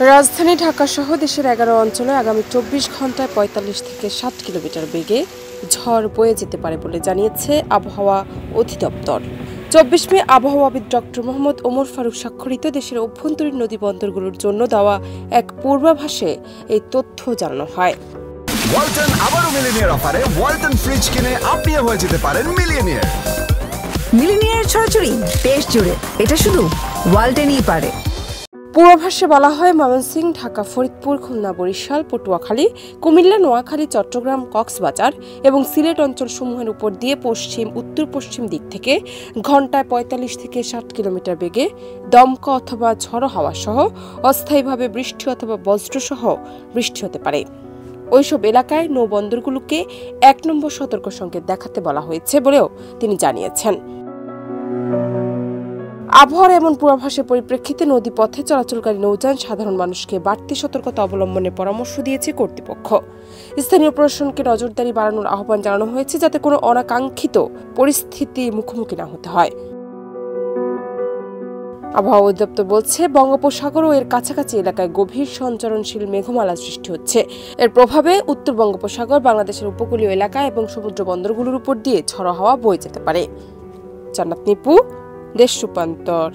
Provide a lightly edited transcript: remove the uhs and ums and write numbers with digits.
রাজধানী ঢাকা সহ দেশের 11 অঞ্চলে আগামী 24 ঘন্টায় 45 থেকে 60 কিলোমিটার বেগে ঝড় বয়ে যেতে পারে বলে জানিয়েছে আবহাওয়া অধিদপ্তর। 24 মে আবহাওয়াবিদ ডক্টর মোহাম্মদ ওমর ফারুক স্বাক্ষরিত দেশের অভ্যন্তরীণ নদী বন্দরগুলোর জন্য দেওয়া এক পূর্বাভাসে এই তথ্য জানানো হয়। ওয়ালটন আবারও মিলিনিয়ার অফারে ওয়ালটন ফ্রিজ কিনে আপনিও হয়ে যেতে পারেন মিলিয়নিয়ার। মিলিনিয়ার ছড়াছড়ি দেশ জুড়ে, এটা শুধু ওয়ালটনই পারে। পূর্বাভাসে বলা হয়, ময়মনসিংহ, ঢাকা, ফরিদপুর, খুলনা, বরিশাল, পটুয়াখালী, কুমিল্লা, নোয়াখালী, চট্টগ্রাম, কক্সবাজার এবং সিলেট অঞ্চলসমূহের উপর দিয়ে পশ্চিম উত্তর পশ্চিম দিক থেকে ঘন্টায় 45 থেকে 60 কিলোমিটার বেগে দমকা অথবা ঝড়ো হাওয়া সহ অস্থায়ীভাবে বৃষ্টি অথবা বজ্রসহ বৃষ্টি হতে পারে। ওইসব এলাকায় নৌবন্দরগুলোকে 1 নম্বর সতর্ক সংকেত দেখাতে বলা হয়েছে বলেও তিনি জানিয়েছেন। আবহাওয়ার এমন পূর্বাভাসের পরিপ্রেক্ষিতে নদী পথে চলাচলকারী নৌযান সাধারণ মানুষকে বাড়তি সতর্কতা অবলম্বনের পরামর্শ দিয়েছে কর্তৃপক্ষ। স্থানীয় প্রশাসনকে নজরদারি বাড়ানোর আহ্বান জানানো হয়েছে, যাতে কোনো অনাকাঙ্ক্ষিত পরিস্থিতি মুখোমুখি না হতে হয়। আবহাওয়া অধিদপ্তর বলছে, বঙ্গোপসাগর ও এর কাছাকাছি এলাকায় গভীর সঞ্চরণশীল মেঘমালা সৃষ্টি হচ্ছে। এর প্রভাবে উত্তর বঙ্গোপসাগর, বাংলাদেশের উপকূলীয় এলাকা এবং সমুদ্র বন্দরগুলোর উপর দিয়ে ঝড়ো হাওয়া বয়ে যেতে পারে। জান্নাত নিপু, দেশ রূপান্তর।